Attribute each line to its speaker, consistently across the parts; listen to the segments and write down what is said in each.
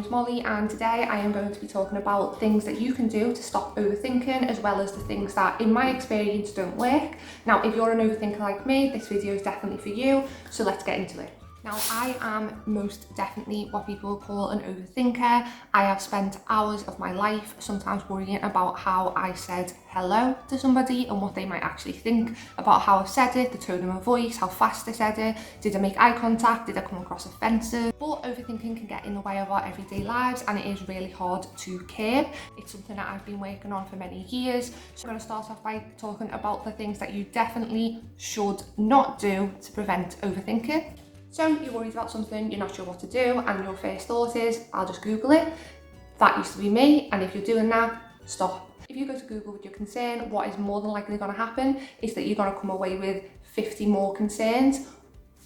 Speaker 1: name's Molly and today I am going to be talking about things that you can do to stop overthinking, as well as the things that in my experience don't work. Now, if you're an overthinker like me, this video is definitely for you, so let's get into it. Now, I am most definitely what people call an overthinker. I have spent hours of my life sometimes worrying about how I said hello to somebody and what they might actually think about how I've said it, the tone of my voice, how fast I said it, did I make eye contact, did I come across offensive? But overthinking can get in the way of our everyday lives and it is really hard to curb. It's something that I've been working on for many years. So I'm going to start off by talking about the things that you definitely should not do to prevent overthinking. So you're worried about something, you're not sure what to do, and your first thought is, I'll just Google it. That used to be me, and if you're doing that, stop. If you go to Google with your concern, what is more than likely going to happen is that you're going to come away with 50 more concerns,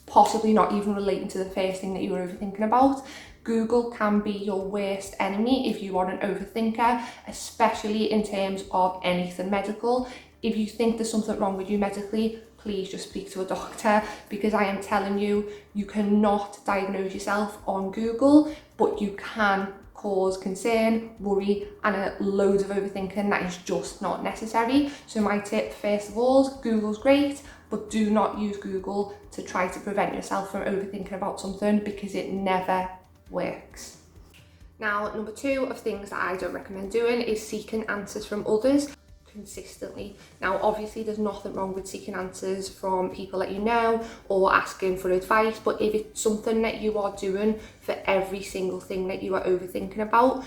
Speaker 1: possibly not even relating to the first thing that you were overthinking about. Google can be your worst enemy if you are an overthinker, especially in terms of anything medical. If you think there's something wrong with you medically, please just speak to a doctor, because I am telling you, you cannot diagnose yourself on Google, but you can cause concern, worry, and a load of overthinking that is just not necessary. So my tip, first of all, Google's great, but do not use Google to try to prevent yourself from overthinking about something, because it never works. Now, number 2 of things that I don't recommend doing is seeking answers from others consistently. Now, obviously there's nothing wrong with seeking answers from people that you know or asking for advice, but if it's something that you are doing for every single thing that you are overthinking about,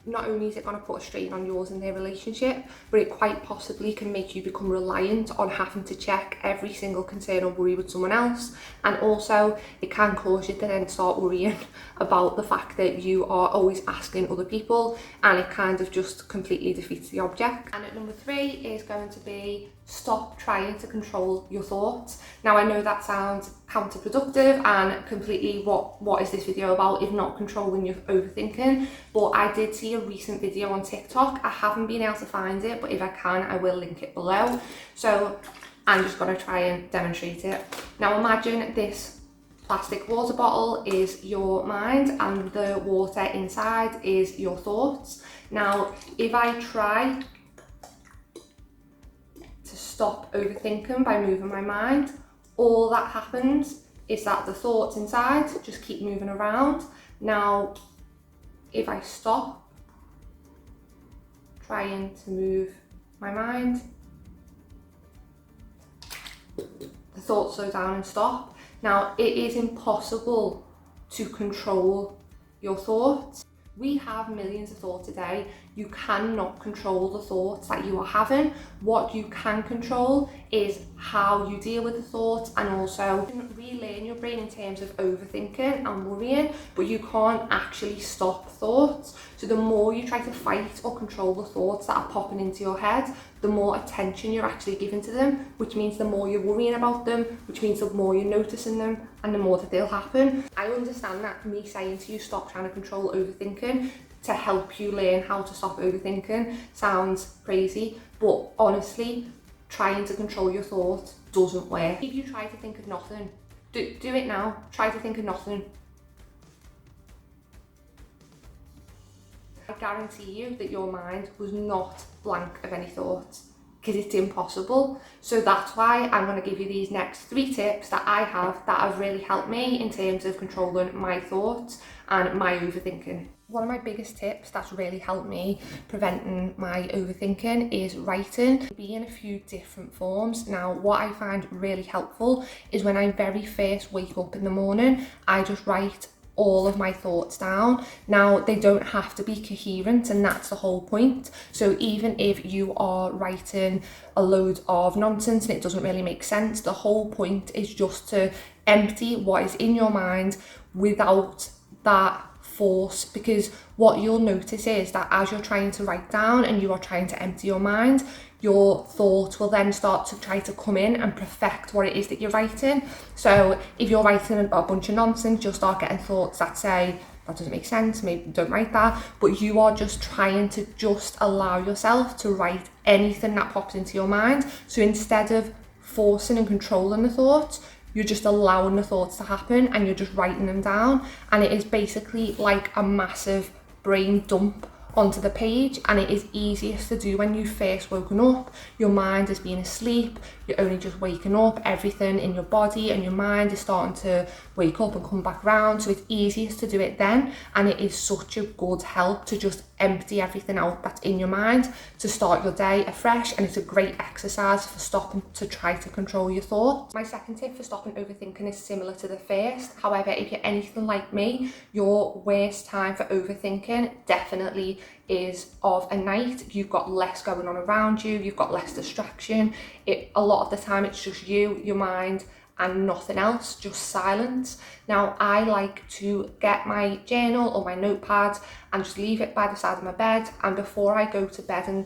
Speaker 1: not only is it going to put a strain on yours and their relationship, but it quite possibly can make you become reliant on having to check every single concern or worry with someone else. And also it can cause you to then start worrying about the fact that you are always asking other people, and it kind of just completely defeats the object. And at number 3 is going to be stop trying to control your thoughts. Now, I know that sounds counterproductive and completely what is this video about if not controlling your overthinking, but I did see a recent video on TikTok. I haven't been able to find it, but if I can, I will link it below. So I'm just going to try and demonstrate it. Now, imagine this plastic water bottle is your mind and the water inside is your thoughts. Now, if I try to stop overthinking by moving my mind, all that happens is that the thoughts inside just keep moving around. Now, if I stop trying to move my mind, the thoughts slow down and stop. Now, it is impossible to control your thoughts. We have millions of thoughts a day. You cannot control the thoughts that you are having. What you can control is how you deal with the thoughts, and also relearn your brain in terms of overthinking and worrying, but you can't actually stop thoughts. So the more you try to fight or control the thoughts that are popping into your head, the more attention you're actually giving to them, which means the more you're worrying about them, which means the more you're noticing them and the more that they'll happen. I understand that me saying to you, stop trying to control overthinking to help you learn how to stop overthinking sounds crazy, but honestly, trying to control your thoughts doesn't work. If you try to think of nothing, do it now. Try to think of nothing. I guarantee you that your mind was not blank of any thoughts, because it's impossible. So that's why I'm going to give you these next 3 tips that I have that have really helped me in terms of controlling my thoughts and my overthinking. One of my biggest tips that's really helped me preventing my overthinking is writing. Be in a few different forms. Now, what I find really helpful is when I very first wake up in the morning, I just write all of my thoughts down. Now, they don't have to be coherent, and that's the whole point. So even if you are writing a load of nonsense and it doesn't really make sense, the whole point is just to empty what is in your mind without that force, because what you'll notice is that as you're trying to write down and you are trying to empty your mind, your thoughts will then start to try to come in and perfect what it is that you're writing. So if you're writing a bunch of nonsense, you'll start getting thoughts that say, that doesn't make sense, maybe don't write that. But you are just trying to just allow yourself to write anything that pops into your mind. So instead of forcing and controlling the thoughts, you're just allowing the thoughts to happen and you're just writing them down, and it is basically like a massive brain dump onto the page, and it is easiest to do when you've first woken up. Your mind has been asleep, you're only just waking up, everything in your body and your mind is starting to wake up and come back round, so it's easiest to do it then, and it is such a good help to just empty everything out that's in your mind to start your day afresh, and it's a great exercise for stopping to try to control your thoughts. My second tip for stopping overthinking is similar to the first. However, if you're anything like me, your worst time for overthinking definitely is of a night. You've got less going on around you, you've got less distraction. A lot of the time it's just you, your mind, and nothing else, just silence. Now, I like to get my journal or my notepad and just leave it by the side of my bed, and before I go to bed and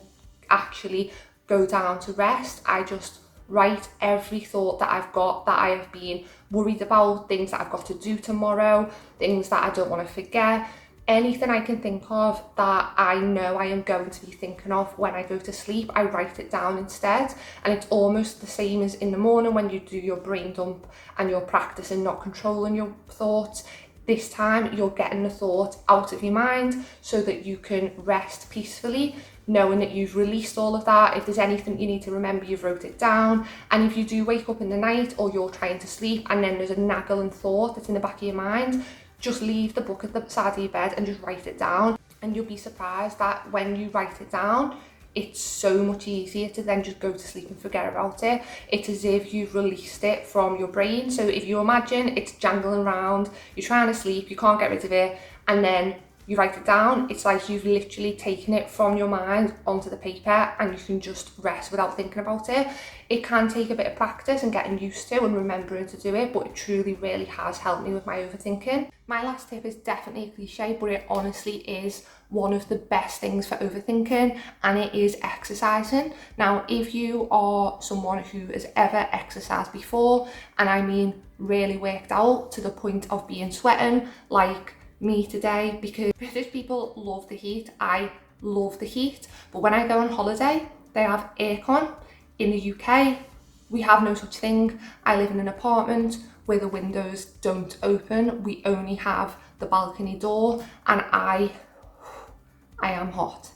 Speaker 1: actually go down to rest, I just write every thought that I've got, that I have been worried about, things that I've got to do tomorrow, things that I don't want to forget. Anything I can think of that I know I am going to be thinking of when I go to sleep, I write it down instead. And it's almost the same as in the morning when you do your brain dump and you're practicing not controlling your thoughts. This time you're getting the thought out of your mind so that you can rest peacefully, knowing that you've released all of that. If there's anything you need to remember, you've wrote it down. And if you do wake up in the night or you're trying to sleep and then there's a nagging thought that's in the back of your mind, just leave the book at the side of your bed and just write it down. And you'll be surprised that when you write it down, it's so much easier to then just go to sleep and forget about it. It's as if you've released it from your brain. So if you imagine it's jangling around, you're trying to sleep, you can't get rid of it, and then you write it down, it's like you've literally taken it from your mind onto the paper and you can just rest without thinking about it. It can take a bit of practice and getting used to and remembering to do it, but it truly really has helped me with my overthinking. My last tip is definitely a cliche, but it honestly is one of the best things for overthinking, and it is exercising. Now, if you are someone who has ever exercised before, and I mean really worked out to the point of being sweating like me today, because British people love the heat, I love the heat, but when I go on holiday, they have aircon. In the UK, we have no such thing. I live in an apartment where the windows don't open, we only have the balcony door, and I am hot.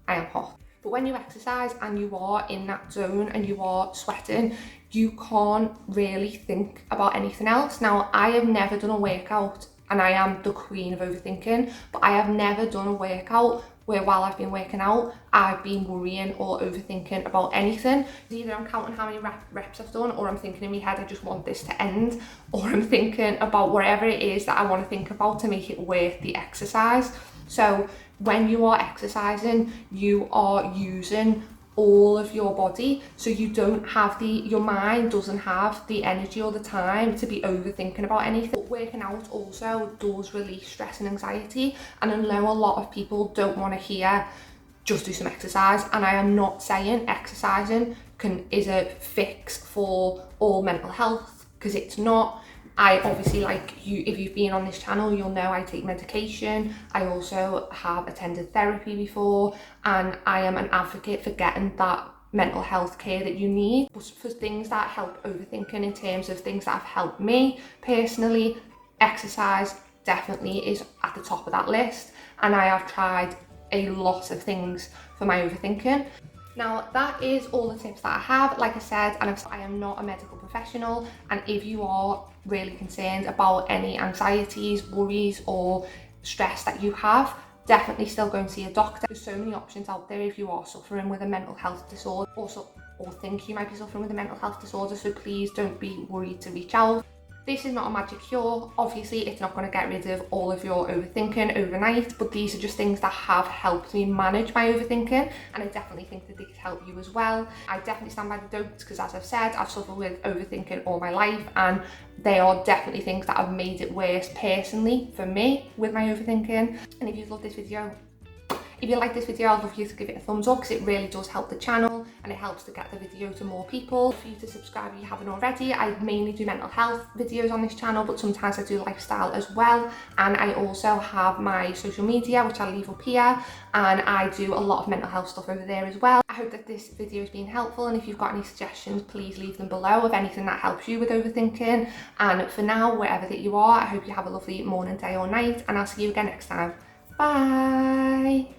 Speaker 1: I am hot. But when you exercise and you are in that zone and you are sweating, you can't really think about anything else. Now, I have never done a workout, and I am the queen of overthinking, but I have never done a workout where while I've been working out, I've been worrying or overthinking about anything. Either I'm counting how many reps I've done, or I'm thinking in my head, I just want this to end, or I'm thinking about whatever it is that I want to think about to make it worth the exercise. So when you are exercising, you are using all of your body, so you don't have your mind doesn't have the energy or the time to be overthinking about anything. But working out also does release stress and anxiety, and I know a lot of people don't want to hear just do some exercise, and I am not saying exercising is a fix for all mental health, because it's not. I obviously, like you, if you've been on this channel, you'll know I take medication. I also have attended therapy before, and I am an advocate for getting that mental health care that you need. But for things that help overthinking, in terms of things that have helped me personally, exercise definitely is at the top of that list. And I have tried a lot of things for my overthinking. Now, that is all the tips that I have. Like I said, and I am not a medical professional, and if you are really concerned about any anxieties, worries or stress that you have, definitely still go and see a doctor. There's so many options out there if you are suffering with a mental health disorder, or think you might be suffering with a mental health disorder, so please don't be worried to reach out. This is not a magic cure. Obviously, it's not going to get rid of all of your overthinking overnight, but these are just things that have helped me manage my overthinking, and I definitely think that they could help you as well. I definitely stand by the don'ts, because as I've said, I've suffered with overthinking all my life, and they are definitely things that have made it worse personally for me with my overthinking. And if you love this video, if you like this video, I'd love you to give it a thumbs up, because it really does help the channel. and it helps to get the video to more people. For you to subscribe if you haven't already. I mainly do mental health videos on this channel, but sometimes I do lifestyle as well. And I also have my social media, which I'll leave up here, and I do a lot of mental health stuff over there as well. I hope that this video has been helpful, and if you've got any suggestions, please leave them below of anything that helps you with overthinking. And for now, wherever that you are, I hope you have a lovely morning, day or night, and I'll see you again next time. Bye!